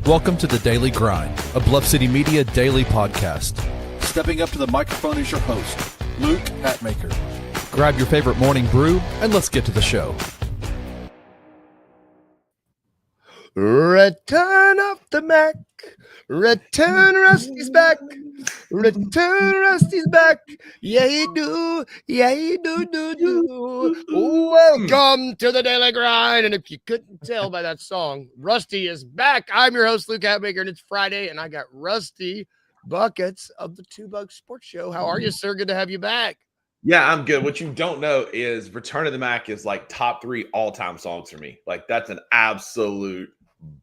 Welcome to The Daily Grind, a Bluff City Media daily podcast. Stepping up to the microphone is your host, Luke Hatmaker. Grab your favorite morning brew and let's get to the show. Return of the Mac. Return Rusty's back. Return Rusty's back. Yeah, he do. Yeah, he do. Welcome to the Daily Grind. And if you couldn't tell by that song, Rusty is back. I'm your host, Luke Hatmaker, and it's Friday, and I got Rusty Buckets of the Two Buck Sports Show. How are you, sir? Good to have you back. Yeah, I'm good. What you don't know is Return of the Mac is like top 3 all-time songs for me. Like, that's an absolute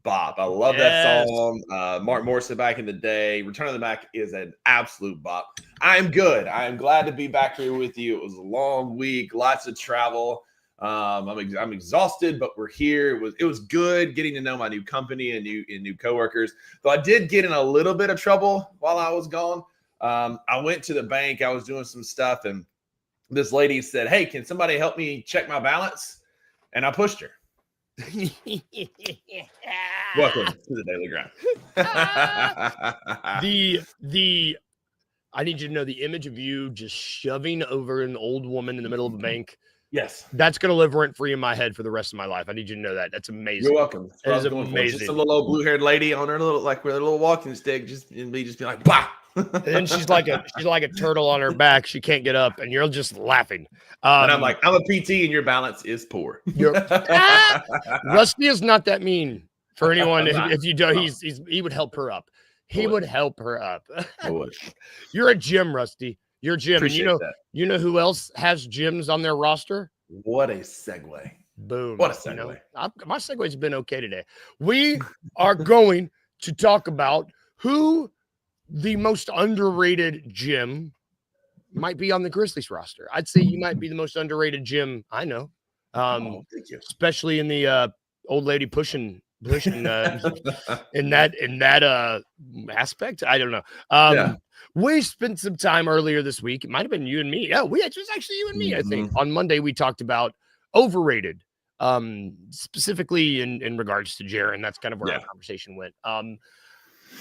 bop. I love that song. Mark Morrison back in the day. Return of the Mac is an absolute bop. I'm good. I am glad to be back here with you. It was a long week, lots of travel. I'm exhausted, but we're here. It was good getting to know my new company and new coworkers. Though I did get in a little bit of trouble while I was gone. I went to the bank. I was doing some stuff, and this lady said, "Hey, can somebody help me check my balance?" And I pushed her. Welcome to the Daily Grind. I need you to know the image of you just shoving over an old woman in the middle of a bank. Yes, that's gonna live rent free in my head for the rest of my life. I need you to know that. That's amazing. You're welcome. That is amazing. Just a little old blue-haired lady on her little with a little walking stick, just be like, bah. And then she's like a turtle on her back. She can't get up, and you're just laughing. And I'm like, I'm a PT, and your balance is poor. Rusty is not that mean for anyone. If you do, he would help her up. He would help her up. I would. You're a gym, Rusty. You're a gym. Appreciate And that. You know who else has gyms on their roster? What a segue. Boom. What a segue. My segue's been okay today. We are going to talk about who the most underrated gym might be on the Grizzlies roster. I'd say you might be the most underrated gym I know. Thank you. Especially in the old lady pushing in that aspect. I don't know. We spent some time earlier this week. It might have been you and me. Yeah, it was actually you and me, I think. On Monday, we talked about overrated, specifically in regards to Jaren. That's kind of where our conversation went.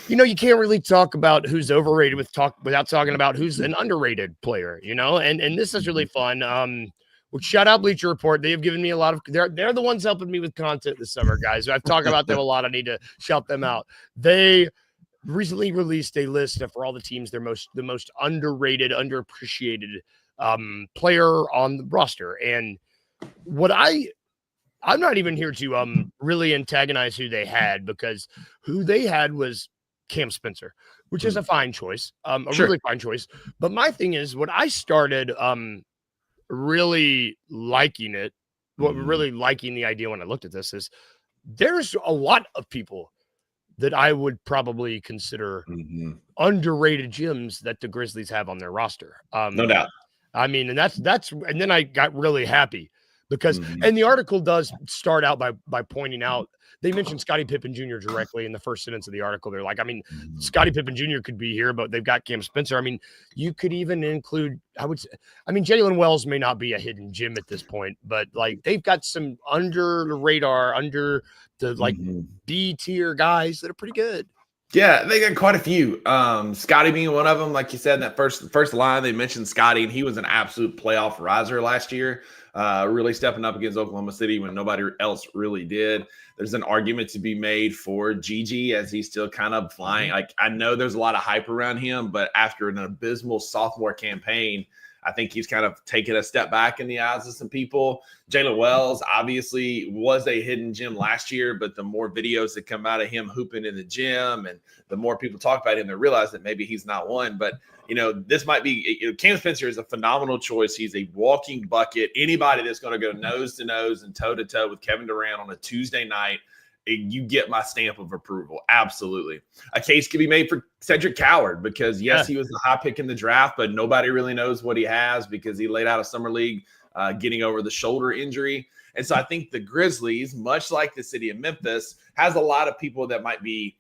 You can't really talk about who's overrated without talking about who's an underrated player, and this is really fun. Well, shout out Bleacher Report. They have given me a lot of, they're the ones helping me with content this summer, guys. I've talked about them a lot. I need to shout them out. They recently released a list for all the teams, the most underrated, underappreciated player on the roster. And I'm not even here to really antagonize who they had, because who they had was Cam Spencer, which is a fine choice, really fine choice. But my thing is, what I started really liking really liking the idea when I looked at this is there's a lot of people that I would probably consider underrated gyms that the Grizzlies have on their roster. No doubt. I mean, and and then I got really happy because, and the article does start out by pointing out, they mentioned Scottie Pippen Jr. directly in the first sentence of the article. They're like, I mean, Scottie Pippen Jr. could be here, but they've got Cam Spencer. I mean, you could even include, Jalen Wells may not be a hidden gem at this point, but like they've got some under the radar, under the B tier guys that are pretty good. Yeah, they got quite a few. Scottie being one of them, like you said, in that first line, they mentioned Scottie, and he was an absolute playoff riser last year, really stepping up against Oklahoma City when nobody else really did. There's an argument to be made for Gigi, as he's still kind of flying. Like, I know there's a lot of hype around him, but after an abysmal sophomore campaign, I think he's kind of taken a step back in the eyes of some people. Jalen Wells obviously was a hidden gem last year, but the more videos that come out of him hooping in the gym and the more people talk about him, they realize that maybe he's not one. But, this might be Cam Spencer is a phenomenal choice. He's a walking bucket. Anybody that's going to go nose to nose and toe to toe with Kevin Durant on a Tuesday night, you get my stamp of approval. Absolutely. A case could be made for Cedric Coward because, yes, he was the high pick in the draft, but nobody really knows what he has because he laid out a summer league getting over the shoulder injury. And so I think the Grizzlies, much like the city of Memphis, has a lot of people that might be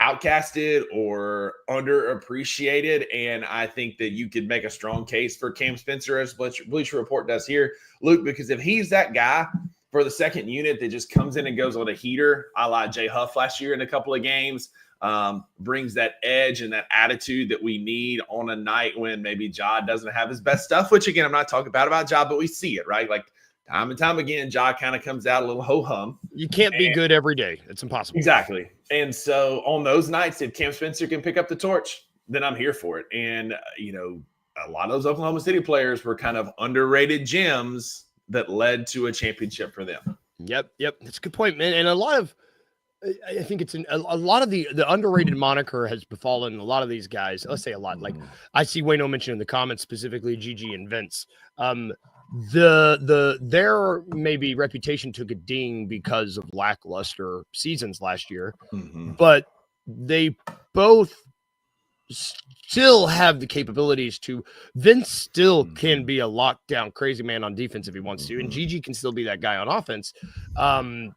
outcasted or underappreciated. And I think that you could make a strong case for Cam Spencer, as Bleacher Report does here, Luke, because if he's that guy, for the second unit that just comes in and goes on a heater, a la Jay Huff last year in a couple of games, brings that edge and that attitude that we need on a night when maybe Ja doesn't have his best stuff, which, again, I'm not talking bad about Ja, but we see it, right? Like, time and time again, Ja kind of comes out a little ho-hum. You can't be good every day. It's impossible. Exactly. And so on those nights, if Cam Spencer can pick up the torch, then I'm here for it. And, a lot of those Oklahoma City players were kind of underrated gems that led to a championship for them. Yep. That's a good point, man. And I think it's a lot of the underrated moniker has befallen a lot of these guys. Let's say a lot. Like I see Wayno mentioned in the comments, specifically Gigi and Vince. Their maybe reputation took a ding because of lackluster seasons last year, but they both still have the capabilities to. Vince still can be a lockdown crazy man on defense if he wants to, and Gigi can still be that guy on offense. And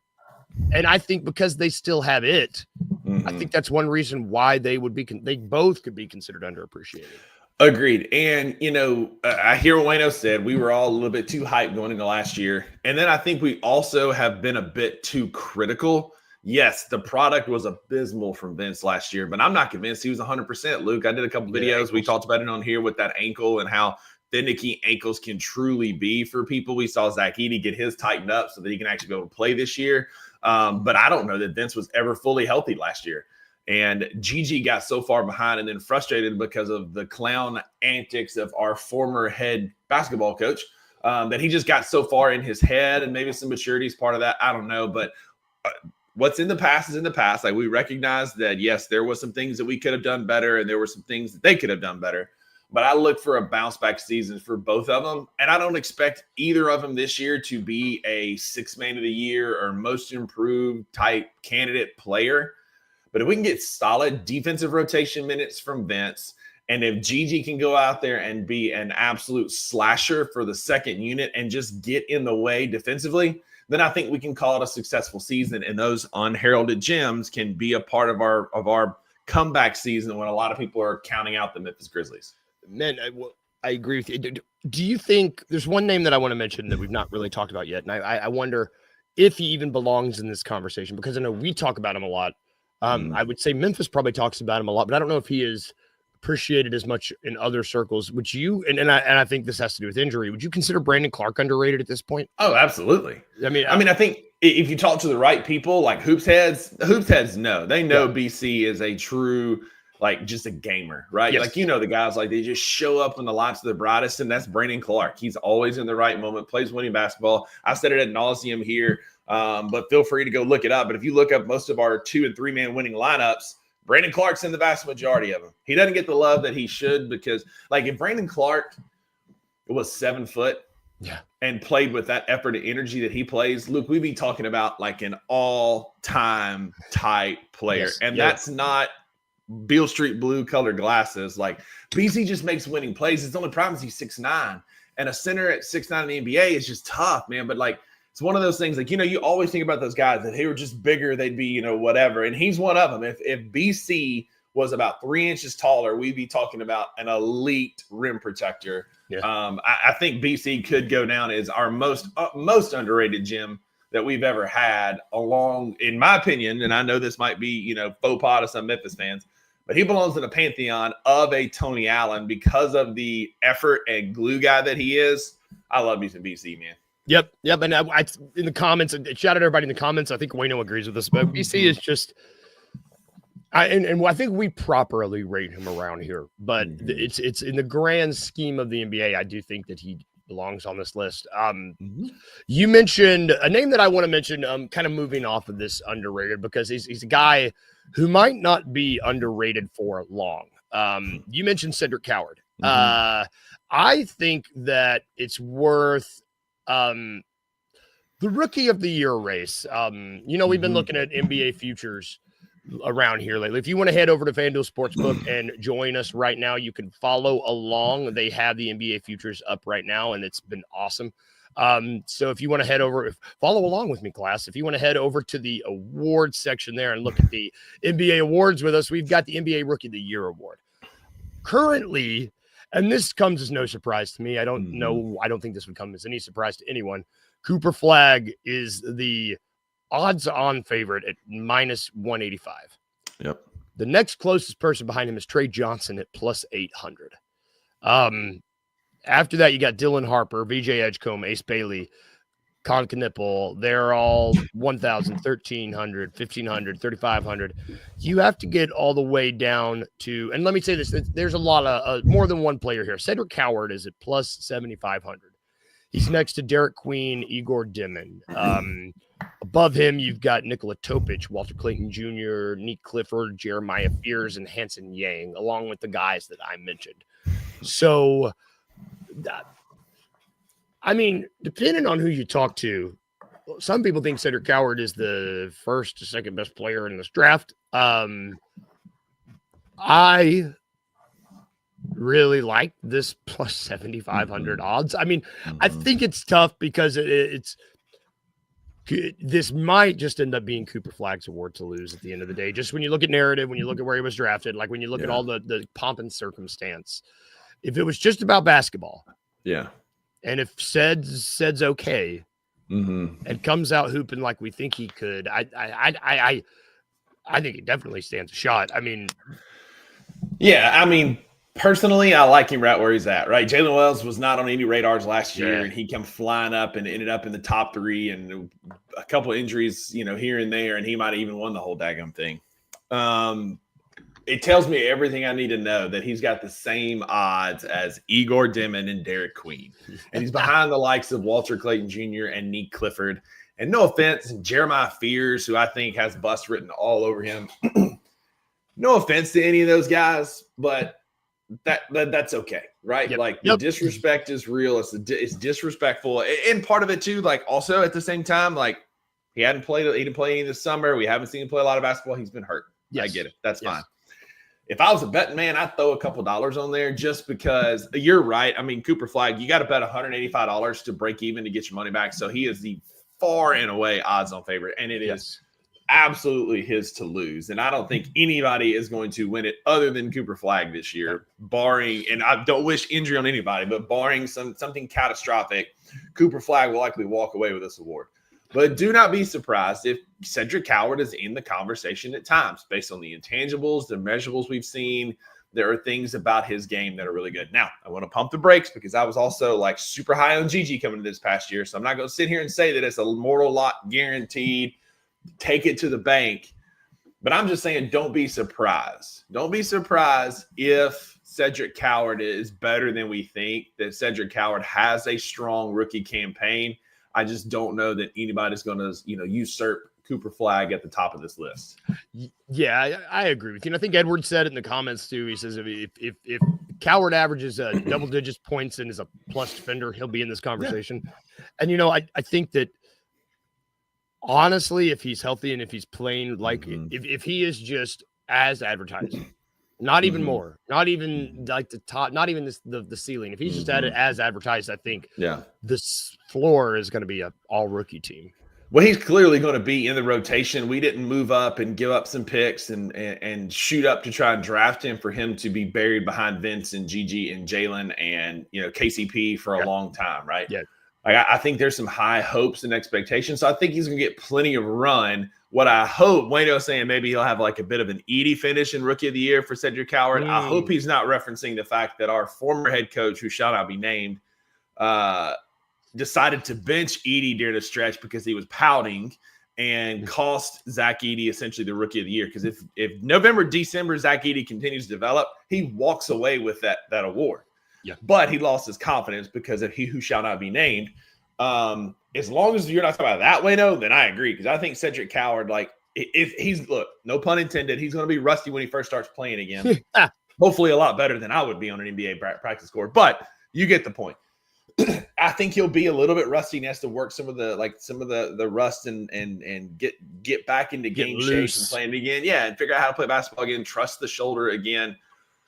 I think because they still have it, I think that's one reason why they both could be considered underappreciated. Agreed. And, I hear what Wayno said. We were all a little bit too hyped going into last year. And then I think we also have been a bit too critical. Yes, the product was abysmal from Vince last year, but I'm not convinced he was 100%. Luke, I did a couple videos. We talked about it on here with that ankle and how finicky ankles can truly be for people. We saw Zach Edey get his tightened up so that he can actually be able to play this year. But I don't know that Vince was ever fully healthy last year. And Gigi got so far behind and then frustrated because of the clown antics of our former head basketball coach that he just got so far in his head, and maybe some maturity is part of that. I don't know. But what's in the past is in the past. Like, we recognize that, yes, there was some things that we could have done better, and there were some things that they could have done better. But I look for a bounce-back season for both of them, and I don't expect either of them this year to be a Sixth Man of the Year or Most Improved type candidate player. But if we can get solid defensive rotation minutes from Vince, and if Gigi can go out there and be an absolute slasher for the second unit and just get in the way defensively, then I think we can call it a successful season, and those unheralded gems can be a part of our comeback season when a lot of people are counting out the Memphis Grizzlies. Man, I agree with you. Do you think there's one name that I want to mention that we've not really talked about yet, and I wonder if he even belongs in this conversation, because I know we talk about him a lot. I would say Memphis probably talks about him a lot, but I don't know if he is appreciated as much in other circles. Would you, and I think this has to do with injury, would you consider Brandon Clark underrated at this point? Oh, absolutely. I mean, I think if you talk to the right people, like hoops heads know. They know BC is a true, like, just a gamer, right? Yes. Like, the guys, like, they just show up when the lights are the brightest, and that's Brandon Clark. He's always in the right moment, plays winning basketball. I said it ad nauseum here, but feel free to go look it up. But if you look up most of our 2- and 3-man winning lineups, Brandon Clark's in the vast majority of them. He doesn't get the love that he should, because, like, if Brandon Clark was 7 foot and played with that effort and energy that he plays, Luke, we'd be talking about like an all-time type player. That's not Beale Street blue colored glasses. Like, BC just makes winning plays. His only problem is he's 6'9", and a center at 6'9" in the NBA is just tough, man. But, like, it's one of those things, like, you always think about those guys that they were just bigger, they'd be, whatever. And he's one of them. If BC was about 3 inches taller, we'd be talking about an elite rim protector. Yeah. I think BC could go down as our most underrated gem that we've ever had, along, in my opinion, and I know this might be, faux pas to some Memphis fans, but he belongs in the pantheon of a Tony Allen because of the effort and glue guy that he is. I love me some BC, man. Yep. And I in the comments, shout out everybody in the comments. I think Wayno agrees with this, but BC is just, and I think we properly rate him around here, but it's in the grand scheme of the NBA. I do think that he belongs on this list. You mentioned a name that I want to mention, kind of moving off of this underrated, because he's a guy who might not be underrated for long. You mentioned Cedric Coward. I think that it's worth the rookie of the year race. We've been looking at NBA futures around here lately. If you want to head over to FanDuel Sportsbook and join us right now, you can follow along. They have the NBA futures up right now, and it's been awesome. So if you want to head over, follow along with me, class. If you want to head over to the awards section there and look at the NBA awards with us, we've got the NBA Rookie of the Year award. Currently, and this comes as no surprise to me. I don't know. I don't think this would come as any surprise to anyone. Cooper Flagg is the odds-on favorite at minus 185. Yep. The next closest person behind him is Trey Johnson at plus 800. After that, you got Dylan Harper, VJ Edgecombe, Ace Bailey, Con Knipple. They're all 1,000, 1,300, 1,500, 3,500. You have to get all the way down to, and let me say this, there's a lot of more than one player here. Cedric Coward is at plus 7,500. He's next to Derek Queen, Igor Dimon. Above him, you've got Nikola Topic, Walter Clayton Jr., Nick Clifford, Jeremiah Fears, and Hanson Yang, along with the guys that I mentioned. So, I mean, depending on who you talk to, some people think Cedric Coward is the first to second best player in this draft. I really like this plus 7,500 odds. I mean, I think it's tough because this might just end up being Cooper Flagg's award to lose at the end of the day. Just when you look at narrative, when you look at where he was drafted, like when you look at all the pomp and circumstance, if it was just about basketball, and if Ced's okay, and comes out hooping like we think he could, I think he definitely stands a shot. I mean, personally, I like him right where he's at, right? Jalen Wells was not on any radars last year, and he came flying up and ended up in the top 3, and a couple of injuries, here and there, and he might have even won the whole daggum thing. It tells me everything I need to know that he's got the same odds as Igor Dimon and Derek Queen, and he's behind the likes of Walter Clayton Jr. and Nick Clifford. And no offense, Jeremiah Fears, who I think has bust written all over him. No offense to any of those guys, but that's okay, right? The disrespect is real. It's disrespectful, and part of it too. Like also at the same time, like he didn't play any this summer. We haven't seen him play a lot of basketball. He's been hurt. I get it. That's fine. If I was a betting man, I'd throw a couple dollars on there just because you're right. I mean, Cooper Flagg, you got to bet $185 to break even to get your money back. So he is the far and away odds-on favorite, and it is absolutely his to lose. And I don't think anybody is going to win it other than Cooper Flagg this year, barring, and I don't wish injury on anybody, but barring something catastrophic, Cooper Flagg will likely walk away with this award. But do not be surprised if Cedric Coward is in the conversation at times based on the intangibles, the measurables we've seen. There are things about his game that are really good. Now, I want to pump the brakes because I was also like super high on Gigi coming to this past year. So I'm not going to sit here and say that it's a mortal lot guaranteed. Take it to the bank. But I'm just saying, don't be surprised. Don't be surprised if Cedric Coward is better than we think, that Cedric Coward has a strong rookie campaign. I just don't know that anybody's going to, usurp Cooper Flagg at the top of this list. Yeah, I agree with you. And I think Edward said it in the comments too. He says if Coward averages double digits points and is a plus defender, he'll be in this conversation. And, I think that honestly, if he's healthy and if he's playing like if he is just as advertised, not even more, not even like the top, not even the ceiling. If he's just at it as advertised, I think this floor is going to be an all rookie team. Well, he's clearly going to be in the rotation. We didn't move up and give up some picks and shoot up to try and draft him for him to be buried behind Vince and Gigi and Jalen and KCP for a long time, right? Yeah. I think there's some high hopes and expectations. So I think he's going to get plenty of run. What I hope, Wayno's saying maybe he'll have like a bit of an Edie finish in Rookie of the Year for Cedric Coward. I hope he's not referencing the fact that our former head coach, who shall not be named, decided to bench Edie during a stretch because he was pouting and cost Zach Edey essentially the Rookie of the Year. Because if November, December, Zach Edey continues to develop, he walks away with that award. Yeah. But he lost his confidence because of he who shall not be named. As long as you're not talking about that way, then I agree. Because I think Cedric Coward, like, if he's, look, no pun intended, he's going to be rusty when he first starts playing again. Hopefully a lot better than I would be on an NBA practice court. But you get the point. I think he'll be a little bit rusty and has to work some of the rust and get back into game shape and playing again. Yeah, and figure out how to play basketball again, trust the shoulder again.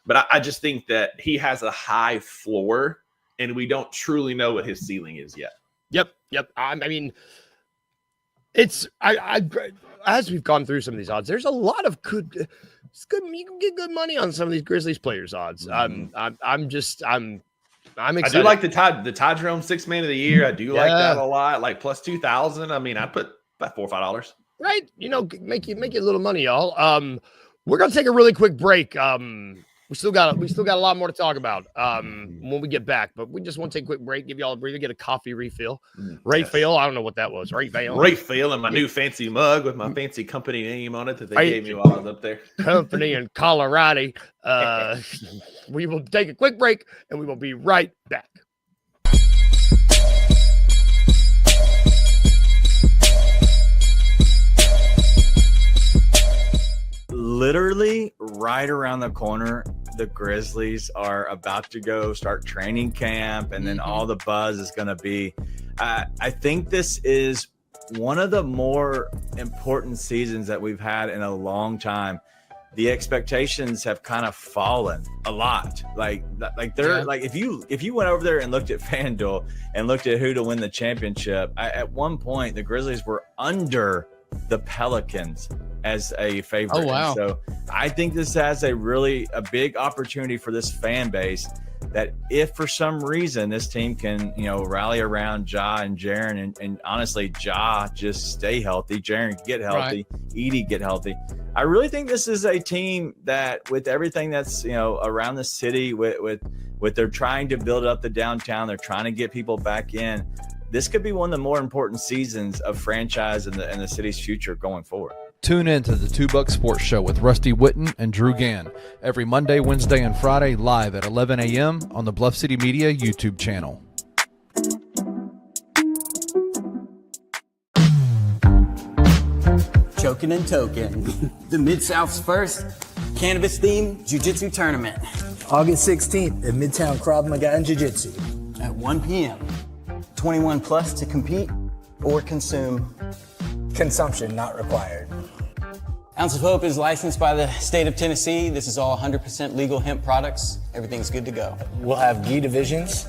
But I just think that he has a high floor, and we don't truly know what his ceiling is yet. Yep. I mean, it's as we've gone through some of these odds, there's a lot of good. It's good. You can get good money on some of these Grizzlies players' odds. I'm excited. I do like the Ty Jerome 6th man of the year. I do like that a lot. Like plus 2,000. I mean, I put about $4 or $5. Right. Make you a little money, y'all. We're gonna take a really quick break. We still got a lot more to talk about when we get back, but we just want to take a quick break, give y'all a breather, get a coffee refill. Refill, I don't know what that was. Refill and my new fancy mug with my fancy company name on it that they gave me while I was up there. Company in Colorado. We will take a quick break and we will be right back. Literally right around the corner, the Grizzlies are about to go start training camp, and then all the buzz is going to be. I think this is one of the more important seasons that we've had in a long time. The expectations have kind of fallen a lot. Like they're like if you went over there and looked at FanDuel and looked at who to win the championship, at one point the Grizzlies were under the Pelicans as a favorite. Oh, wow. So I think this has a big opportunity for this fan base, that if for some reason this team can, rally around Ja and Jaren, and honestly, Ja just stay healthy, Jaren get healthy, Edie get healthy. I really think this is a team that, with everything that's, around the city, with they're trying to build up the downtown, they're trying to get people back in. This could be one of the more important seasons of franchise and the city's future going forward. Tune in to the $2 Sports Show with Rusty Witten and Drew Gann every Monday, Wednesday, and Friday live at 11 a.m. on the Bluff City Media YouTube channel. Choking and token. The Mid-South's first cannabis-themed jiu-jitsu tournament. August 16th at Midtown Krav Maga and Jiu-Jitsu. At 1 p.m. 21 plus to compete or consume. Consumption not required. Ounce of Hope is licensed by the state of Tennessee. This is all 100% legal hemp products. Everything's good to go. We'll have gi divisions.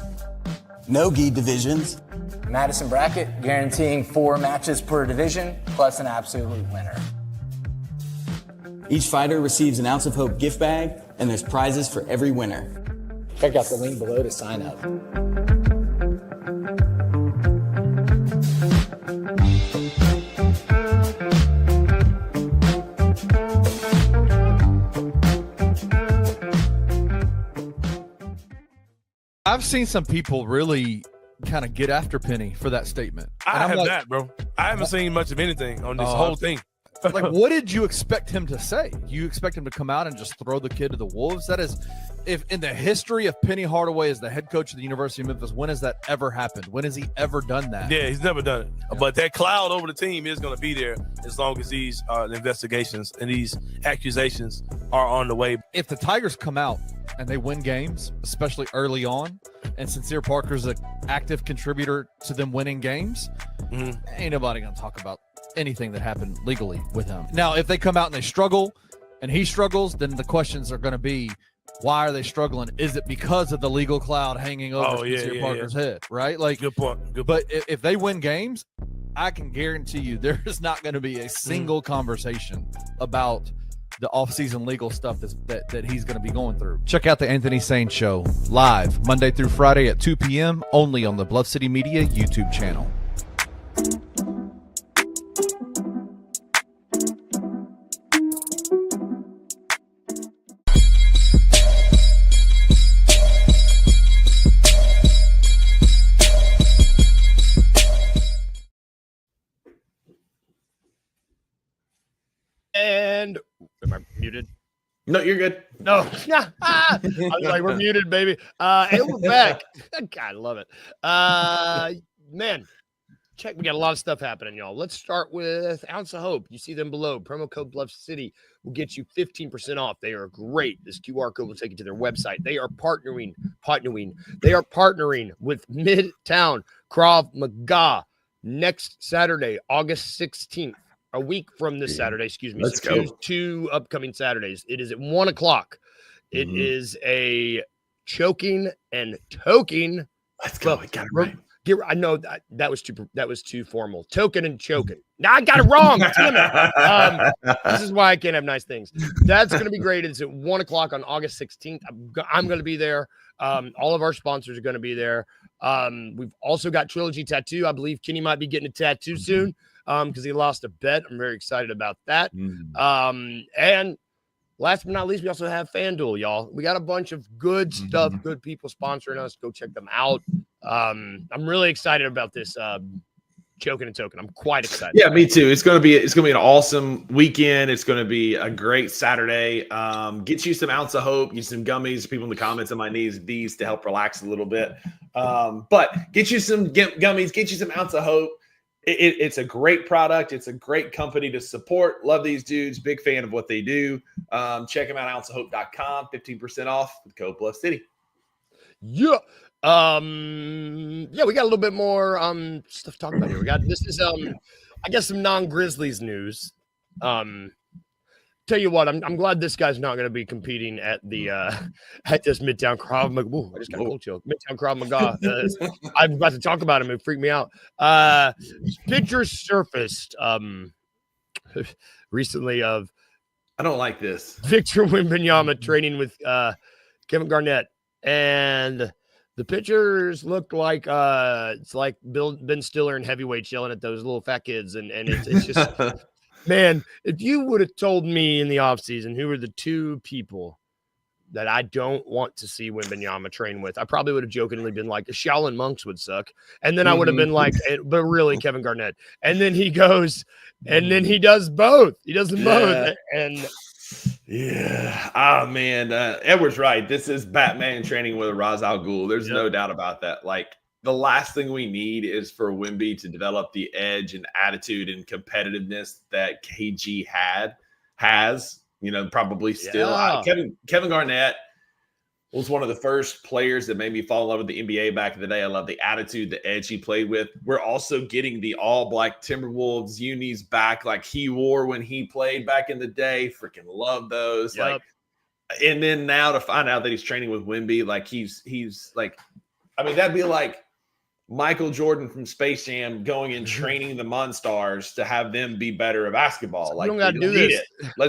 No gi divisions. Madison bracket, guaranteeing 4 matches per division, plus an absolute winner. Each fighter receives an Ounce of Hope gift bag, and there's prizes for every winner. Check out the link below to sign up. I've seen some people really kind of get after Penny for that statement. I have not, bro. I haven't seen much of anything on this whole thing. Like, what did you expect him to say? You expect him to come out and just throw the kid to the wolves? That is, if in the history of Penny Hardaway as the head coach of the University of Memphis, when has that ever happened? When has he ever done that? Yeah, he's never done it. Yeah. But that cloud over the team is going to be there as long as these investigations and these accusations are on the way. If the Tigers come out and they win games, especially early on, and Sincere Parker's an active contributor to them winning games, ain't nobody going to talk about anything that happened legally with him. Now, if they come out and they struggle and he struggles, then the questions are going to be, why are they struggling? Is it because of the legal cloud hanging over Sincere Parker's head, right? Like, good point. But if they win games, I can guarantee you there is not going to be a single conversation about the off-season legal stuff that he's going to be going through. Check out the Anthony Sane Show live Monday through Friday at 2 p.m. only on the Bluff City Media YouTube channel. And am I muted? No, you're good. No. I was like, we're muted, baby. And we're back. God, I love it. Man, check. We got a lot of stuff happening, y'all. Let's start with Ounce of Hope. You see them below. Promo code Bluff City will get you 15% off. They are great. This QR code will take you to their website. They are partnering. They are partnering with Midtown Krav Maga next Saturday, August 16th. A week from this Saturday, excuse me. Let's go. Two upcoming Saturdays. It is at 1 o'clock. It is a choking and toking. Let's go. I got it right. I know that was too formal. Token and choking. Now I got it wrong. Damn it. This is why I can't have nice things. That's going to be great. It's at 1:00 on August 16th. I'm going to be there. All of our sponsors are going to be there. We've also got Trilogy Tattoo. I believe Kenny might be getting a tattoo soon because he lost a bet. I'm very excited about that. And last but not least, we also have FanDuel, y'all. We got a bunch of good stuff, good people sponsoring us. Go check them out. I'm really excited about this choking and token. I'm quite excited. Yeah, me too. It's gonna be an awesome weekend. It's gonna be a great Saturday. Get you some ounce of hope. Get some gummies. People in the comments, I might need these to help relax a little bit. But get you some gummies. Get you some ounce of hope. It's a great product. It's a great company to support. Love these dudes. Big fan of what they do. Check them out, ounceofhope.com. 15% off with code Bluff City. Yeah. We got a little bit more stuff to talk about here. This is I guess some non-Grizzlies news. Tell you what, I'm glad this guy's not going to be competing at the at this Midtown Krav Maga. Ooh, I just got a cold chill. Midtown Krav Maga. I'm about to talk about him. It freaked me out. Pictures surfaced recently of I don't like this. Victor Wembanyama training with Kevin Garnett, and the pictures look like it's like Ben Stiller and Heavyweight yelling at those little fat kids, and it's just man, if you would have told me in the offseason who were the two people that I don't want to see Wembanyama train with, I probably would have jokingly been like, Shaolin monks would suck. And then I would have been like, but really Kevin Garnett. And then he goes, and then he does both. He does them both. And yeah. Oh, man. Edward's right. This is Batman training with a Ra's al Ghul. There's no doubt about that. Like, the last thing we need is for Wemby to develop the edge and attitude and competitiveness that KG has, probably still. Yeah. Kevin Garnett was one of the first players that made me fall in love with the NBA back in the day. I love the attitude, the edge he played with. We're also getting the all black Timberwolves unis back like he wore when he played back in the day. Freaking love those. Yep. Like, and then now to find out that he's training with Wemby, like he's like, I mean, that'd be like Michael Jordan from Space Jam going and training the Monstars to have them be better at basketball. Like, you don't got to do this.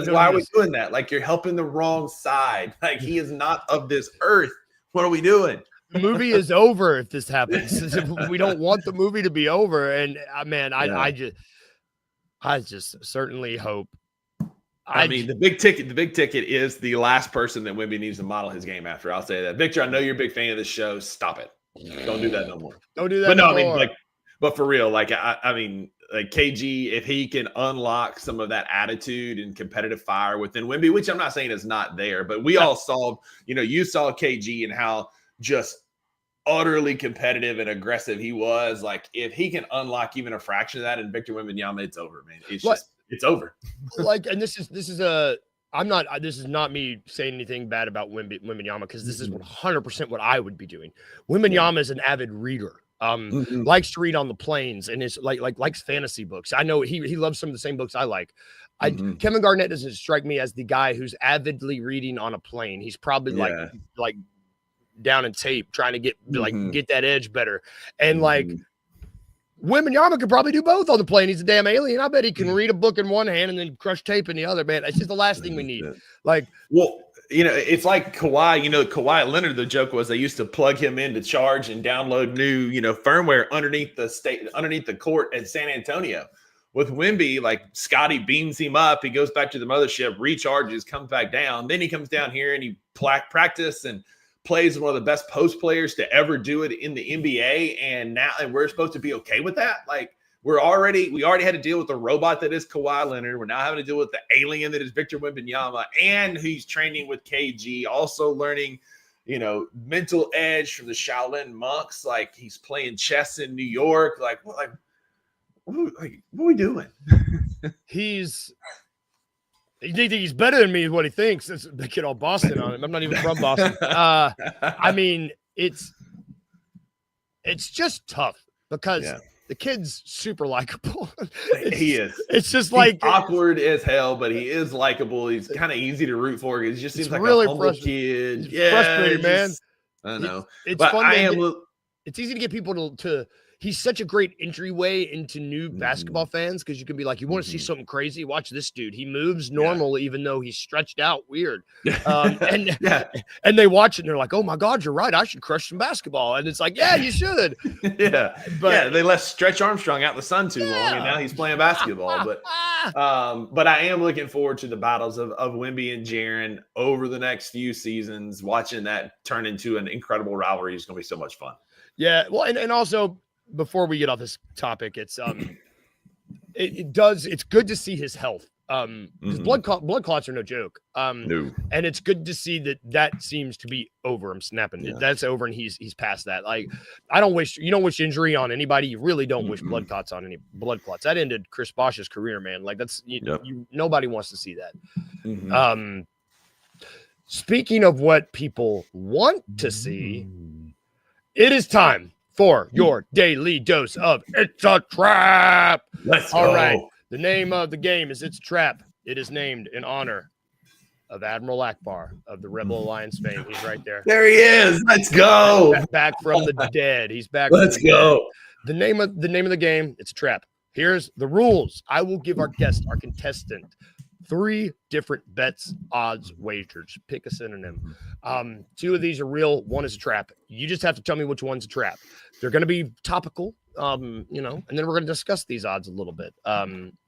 Why are we doing that? Like, you're helping the wrong side. Like, he is not of this earth. What are we doing? The movie is over if this happens. We don't want the movie to be over. And man, I just certainly hope. I mean, the big ticket is the last person that Wemby needs to model his game after. I'll say that. Victor, I know you're a big fan of this show. Stop it. Don't do that no more. Don't do that. But no, anymore. I mean, but for real, like I mean, like KG, if he can unlock some of that attitude and competitive fire within Wemby, which I'm not saying is not there, but we all saw, you saw KG and how just utterly competitive and aggressive he was. Like, if he can unlock even a fraction of that in Victor Wembanyama, it's over, man. It's over. Like, and this is not me saying anything bad about Wembanyama, because this is 100% what I would be doing. Wembanyama is an avid reader. Likes to read on the planes, and is likes fantasy books. I know he loves some of the same books I like. Kevin Garnett doesn't strike me as the guy who's avidly reading on a plane. He's probably like down in tape, trying to get that edge better. And Wembanyama could probably do both on the plane. He's a damn alien. I bet he can read a book in one hand and then crush tape in the other, man. It's just the last thing we need. It's like Kawhi. Kawhi Leonard, the joke was they used to plug him into charge and download new, firmware underneath the court at San Antonio. With Wemby, like, Scotty beams him up. He goes back to the mothership, recharges, comes back down. Then he comes down here and he practice and plays one of the best post players to ever do it in the NBA, and we're supposed to be okay with that. Like, we already had to deal with the robot that is Kawhi Leonard. We're now having to deal with the alien that is Victor Wembanyama, and he's training with KG, also learning, mental edge from the Shaolin monks. Like, he's playing chess in New York. What are we doing? You think he's better than me is what he thinks. They get all Boston on him. I'm not even from Boston. I mean, it's just tough because the kid's super likable. He is. It's just like he's awkward as hell, but he is likable. He's kind of easy to root for. He just seems like really a humble kid. Frustrating, man. I know. It's but fun. it's easy to get people to he's such a great entryway into new basketball fans because you can be like, you want to see something crazy? Watch this dude. He moves normal, even though he's stretched out weird. And they watch it and they're like, oh my God, you're right. I should crush some basketball. And it's like, yeah, you should. But they left Stretch Armstrong out in the sun too long, and now he's playing basketball. But I am looking forward to the battles of Wemby and Jaren over the next few seasons. Watching that turn into an incredible rivalry is going to be so much fun. Yeah, well, and also before we get off this topic, it's it's good to see his health. Because blood clots are no joke. No. And it's good to see that seems to be over. I'm snapping. Yeah. That's over, and he's past that. Like, you don't wish injury on anybody. You really don't wish blood clots on any blood clots. That ended Chris Bosh's career, man. Like, that's nobody wants to see that. Speaking of what people want to see, it is time for your daily dose of It's a Trap. Let's go. All right. The name of the game is It's a Trap. It is named in honor of Admiral Akbar of the Rebel Alliance fame. He's right there. There he is. Let's go. Back from the dead. He's back. Let's go. Dead. The name of the game, It's a Trap. Here's the rules. I will give our contestant, 3 different bets, odds, wagers. Pick a synonym. 2 of these are real. 1 is a trap. You just have to tell me which one's a trap. They're going to be topical, and then we're going to discuss these odds a little bit.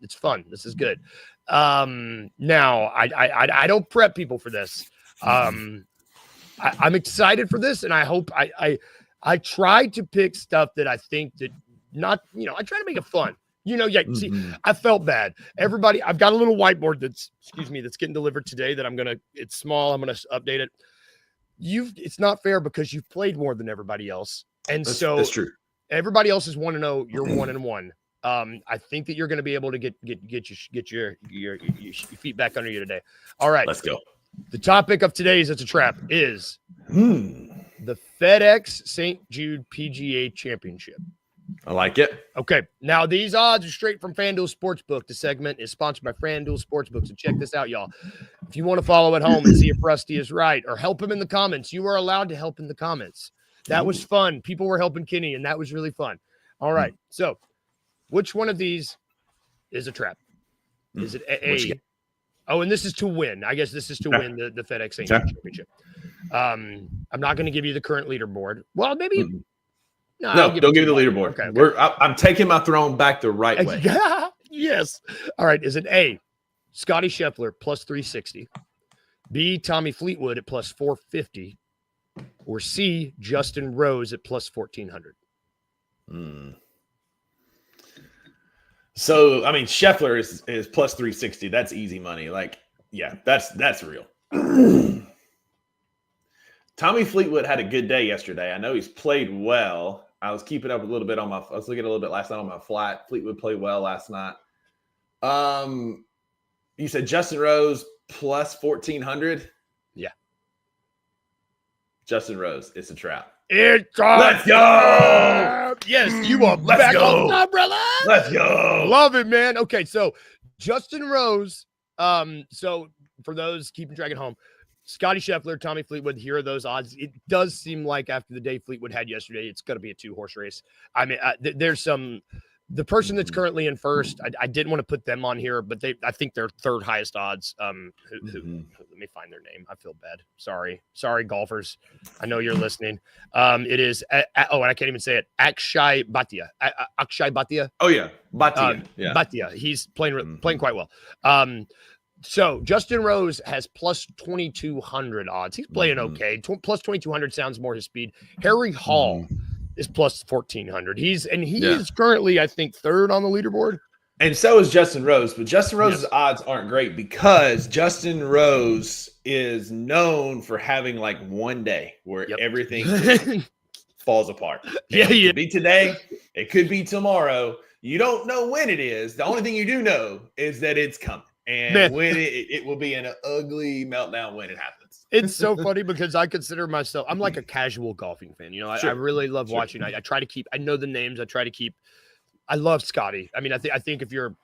It's fun. This is good. Now, I don't prep people for this. I'm excited for this, and I hope I try to pick stuff that I think that not, I try to make it fun. See, I felt bad. Everybody, I've got a little whiteboard that's getting delivered today that it's small. I'm going to update it. It's not fair because you've played more than everybody else. And that's true. Everybody else is 1-0. You're 1-1. I think that you're going to be able to get your feet back under you today. All right. Let's go. The topic of today's It's a Trap is the FedEx St. Jude PGA Championship. I like it. Okay. Now, these odds are straight from FanDuel Sportsbook. The segment is sponsored by FanDuel Sportsbook. So check this out, y'all. If you want to follow at home and see if Rusty is right or help him in the comments, you are allowed to help in the comments. That was fun. People were helping Kenny, and that was really fun. All right. So which one of these is a trap? Is it A? Oh, and this is to win. I guess this is to win the FedEx St. Jude Championship. I'm not going to give you the current leaderboard. Well, maybe – No, don't give me the leaderboard. Okay. I'm taking my throne back the right way. Yes. All right. Is it A, Scotty Scheffler plus 360, B, Tommy Fleetwood at plus 450, or C, Justin Rose at plus 1400? So, I mean, Scheffler is plus 360. That's easy money. Like, yeah, that's real. Tommy Fleetwood had a good day yesterday. I know he's played well. I was keeping up a little bit I was looking a little bit last night on my flight. Fleetwood played well last night. You said Justin Rose plus 1400? Yeah. Justin Rose, it's a trap. Let's go. Yes, you are back on top, brother. Let's go. Love it, man. Okay, so Justin Rose. So for those keeping track at home, Scotty Scheffler, Tommy Fleetwood, here are those odds. It does seem like after the day Fleetwood had yesterday, it's going to be a 2-horse race. I mean, there's the person that's currently in first, I didn't want to put them on here, but I think they're third highest odds. Let me find their name. I feel bad. Sorry, golfers. I know you're listening. It is, and I can't even say it. Akshay Bhatia. Akshay Bhatia. Oh, yeah. Bhatia. Bhatia. He's playing quite well. So Justin Rose has plus 2,200 odds. He's playing okay. Plus 2,200 sounds more his speed. Harry Hall is plus 1,400. He is currently, I think, third on the leaderboard. And so is Justin Rose. But Justin Rose's odds aren't great because Justin Rose is known for having like one day where everything falls apart. It could be today. It could be tomorrow. You don't know when it is. The only thing you do know is that it's coming. And when it will be an ugly meltdown when it happens. It's so funny because I consider myself, I'm like a casual golfing fan. I really love watching. I try to keep, I know the names. I try to keep, I love Scotty. I mean, I think if you're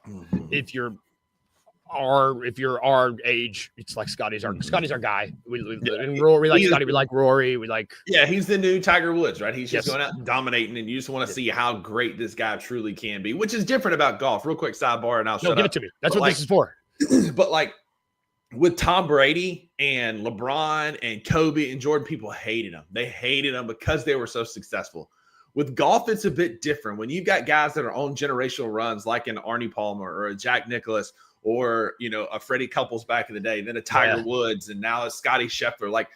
if you're our age, it's like Scotty's our guy. And Rory, we like Scotty, we like Rory, we like. Yeah, he's the new Tiger Woods, right? He's just Yes. going out and dominating, and you just want to see how great this guy truly can be, which is different about golf. Real quick sidebar, and I'll shut up. Give it to me. That's But what this is for. But like with Tom Brady and LeBron and Kobe and Jordan, people hated him. They hated him because they were so successful. With golf, it's a bit different. When you've got guys that are on generational runs, like an Arnie Palmer or a Jack Nicklaus, or a Freddie Couples back in the day, then a Tiger Woods, and now a Scotty Scheffler. Like,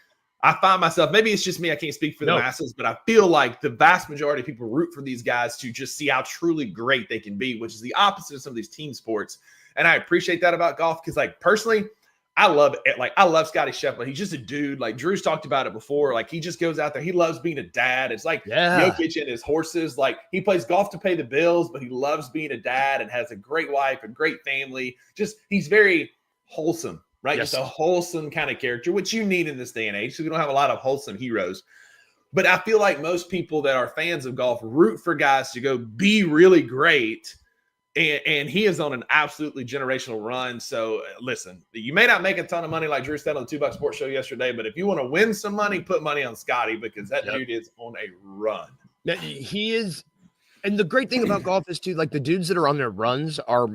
I find myself, maybe it's just me, I can't speak for the masses, but I feel like the vast majority of people root for these guys to just see how truly great they can be, which is the opposite of some of these team sports. And I appreciate that about golf because, like, personally, I love it. Like, I love Scotty Scheffler. He's just a dude. Like, Drew's talked about it before. Like, he just goes out there. He loves being a dad. It's like Jokic and his horses. Like, he plays golf to pay the bills, but he loves being a dad and has a great wife, a great family. Just, he's very wholesome, right? Yes. Just a wholesome kind of character, which you need in this day and age. So we don't have a lot of wholesome heroes. But I feel like most people that are fans of golf root for guys to go be really great. And he is on an absolutely generational run. So listen, you may not make a ton of money like Drew said on the $2 Sports Show yesterday, but if you want to win some money, put money on Scotty because that dude is on a run. Now, he is. And the great thing about golf is too, like the dudes that are on their runs are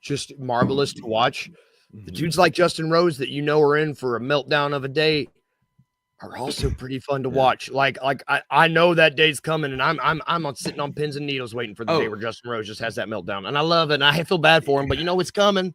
just marvelous to watch. The dudes like Justin Rose that are in for a meltdown of a day are also pretty fun to watch. Like I know that day's coming, and I'm sitting on pins and needles waiting for the day where Justin Rose just has that meltdown, and I love it. And I feel bad for him, but it's coming.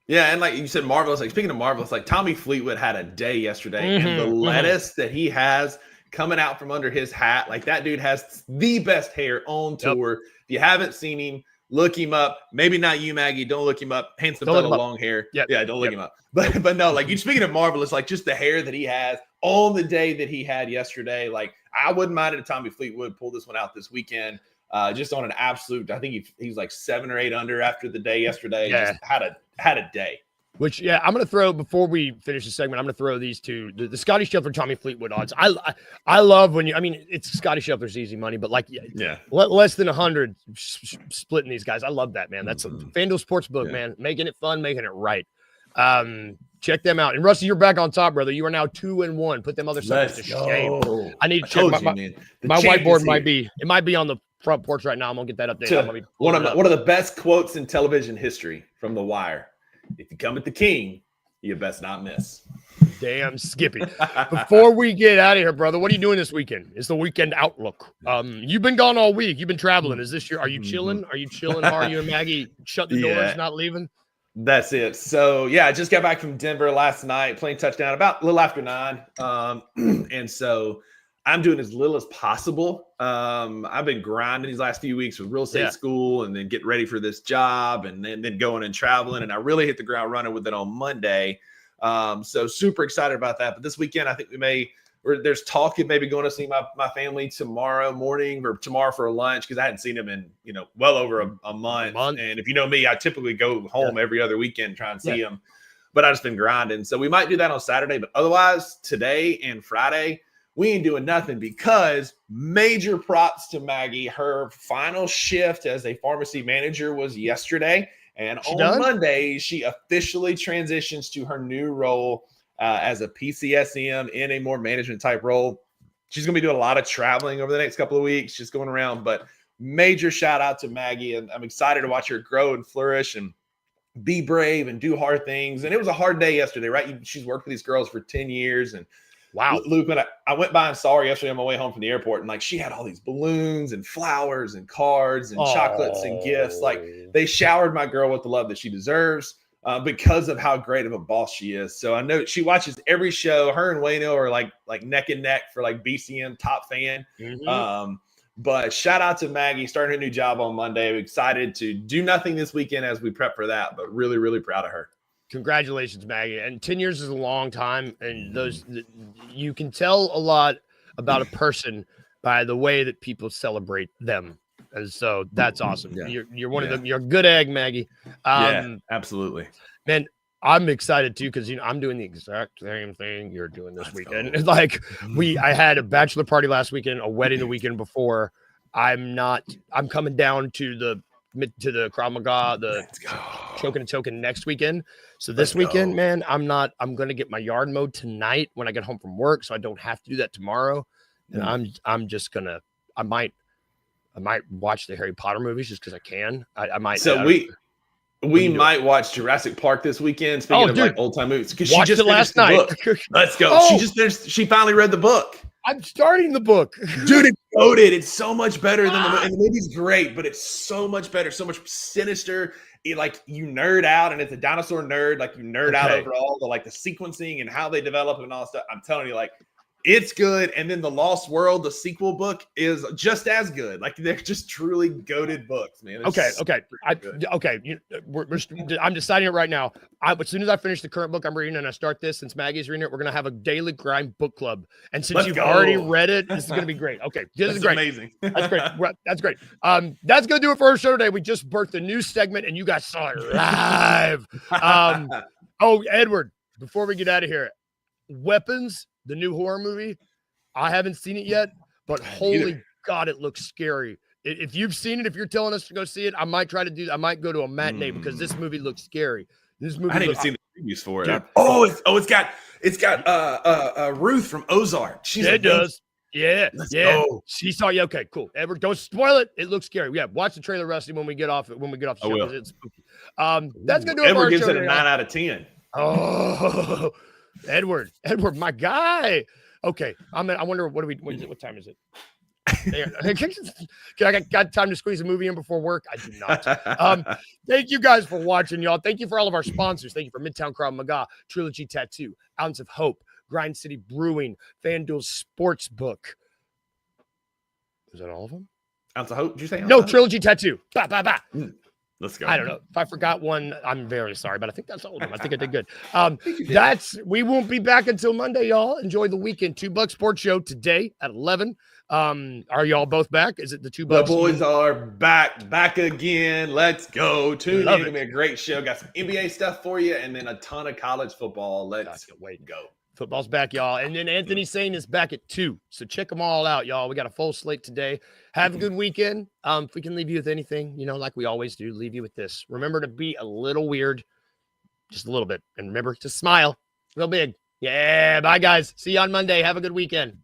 Yeah, and like you said, marvelous. Like speaking of marvelous, like Tommy Fleetwood had a day yesterday, and the lettuce that he has coming out from under his hat, like that dude has the best hair on tour. If you haven't seen him, look him up. Maybe not you, Maggie. Don't look him up. Handsome fellow, long hair. Yeah, don't look him up. But no, like you speaking of marvelous, like just the hair that he has on the day that he had yesterday. Like I wouldn't mind it if Tommy Fleetwood pulled this one out this weekend. Just on an absolute, I think he's like 7 or 8 under after the day yesterday. Yeah. Just had a day. Which, I'm going to throw, before we finish the segment, I'm going to throw these two, the Scotty Scheffler, Tommy Fleetwood odds. I love when it's Scotty Scheffler's easy money, but less than 100 splitting these guys. I love that, man. That's a FanDuel Sportsbook, man. Making it fun, making it right. Check them out. And Rusty, you're back on top, brother. You are now 2-1. Put them other suckers to shame. I need to check my whiteboard might be on the front porch right now. I'm going to get that updated. One of the best quotes in television history from The Wire. If you come at the king, you best not miss. Damn, Skippy. Before we get out of here, brother, what are you doing this weekend? It's the weekend outlook. You've been gone all week. You've been traveling. Are you chilling? Are you chilling? How are you and Maggie shut the doors, not leaving? That's it. So, I just got back from Denver last night, playing touchdown about a little after 9. And so I'm doing as little as possible. I've been grinding these last few weeks with real estate school and then getting ready for this job and then going and traveling. And I really hit the ground running with it on Monday. So super excited about that. But this weekend, I think there's talk of maybe going to see my family tomorrow morning or tomorrow for a lunch because I hadn't seen them in, well over a month. And if you know me, I typically go home every other weekend and try and see them. But I just been grinding. So we might do that on Saturday. But otherwise, today and Friday, we ain't doing nothing because major props to Maggie. Her final shift as a pharmacy manager was yesterday. And on Monday, she officially transitions to her new role as a PCSM in a more management type role. She's going to be doing a lot of traveling over the next couple of weeks, just going around. But major shout out to Maggie. And I'm excited to watch her grow and flourish and be brave and do hard things. And it was a hard day yesterday, right? She's worked with these girls for 10 years. And wow, Luke, when I went by and saw her yesterday on my way home from the airport, and she had all these balloons and flowers and cards and chocolates and gifts. They showered my girl with the love that she deserves because of how great of a boss she is. So I know she watches every show. Her and Wayno are like neck and neck for BCM top fan. But shout out to Maggie starting her new job on Monday. I'm excited to do nothing this weekend as we prep for that, but really, really proud of her. Congratulations, Maggie. And 10 years is a long time. And you can tell a lot about a person by the way that people celebrate them. And so that's awesome. Yeah. You're one of them. You're a good egg, Maggie. Absolutely. Man, I'm excited too because I'm doing the exact same thing you're doing this weekend. It's I had a bachelor party last weekend, a wedding the weekend before. I'm coming down to the Krav Maga, choking and choking next weekend. So this weekend, man, I'm going to get my yard mowed tonight when I get home from work, so I don't have to do that tomorrow. And I'm just going to, I might watch the Harry Potter movies just because I can. I might. So we might watch Jurassic Park this weekend. Speaking of like old time movies, because she just last finished night. the book. Let's go. She just finished. She finally read the book. I'm starting the book, dude. It's goated. It's so much better than the movie. And the movie's great, but it's so much better, so much sinister. Like you nerd out, and it's a dinosaur nerd. Like you nerd out over all the the sequencing and how they develop and all that stuff. I'm telling you, like. It's good, and then The Lost World, the sequel book, is just as good. Like they're just truly goated books, man. It's I'm deciding it right now. As soon as I finish the current book I'm reading and I start this, since Maggie's reading it, we're gonna have a daily grind book club. And since you've already read it, this is gonna be great. Okay, this is great. Amazing. That's great. That's great. That's gonna do it for our show today. We just birthed a new segment, and you guys saw it live. Edward, before we get out of here, Weapons. The new horror movie, I haven't seen it yet, but holy God, it looks scary. If you've seen it, if you're telling us to go see it, I might go to a matinee because this movie looks scary. This movie. I didn't even see the previews for it. It's got Ruth from Ozark. It does. Yeah. Let's go. She saw you. Okay, cool. Edward, don't spoil it. It looks scary. Yeah, watch the trailer, Rusty, when we get off the show because it's spooky. That's gonna do it. Edward gives it a 9 out of 10. Oh. Edward, my guy. Okay, I wonder what time is it? I got time to squeeze a movie in before work? I do not. Thank you guys for watching, y'all. Thank you for all of our sponsors. Thank you for Midtown Krav Maga, Trilogy Tattoo, Ounce of Hope, Grind City Brewing, FanDuel Sportsbook. Was that all of them? Ounce of Hope? Did you say? No, Trilogy Tattoo. Let's go. I don't know. If I forgot one, I'm very sorry, but I think that's all of them. I think I did good. We won't be back until Monday, y'all. Enjoy the weekend. $2 Sports Show today at 11. Are y'all both back? Is it the $2? The boys are back again. Let's go. Tune in. It's gonna be a great show. Got some NBA stuff for you, and then a ton of college football. Let's go. Football's back, y'all. And then Anthony Sane is back at 2. So check them all out, y'all. We got a full slate today. Have a good weekend. If we can leave you with anything, like we always do, leave you with this. Remember to be a little weird, just a little bit. And remember to smile real big. Yeah, bye, guys. See you on Monday. Have a good weekend.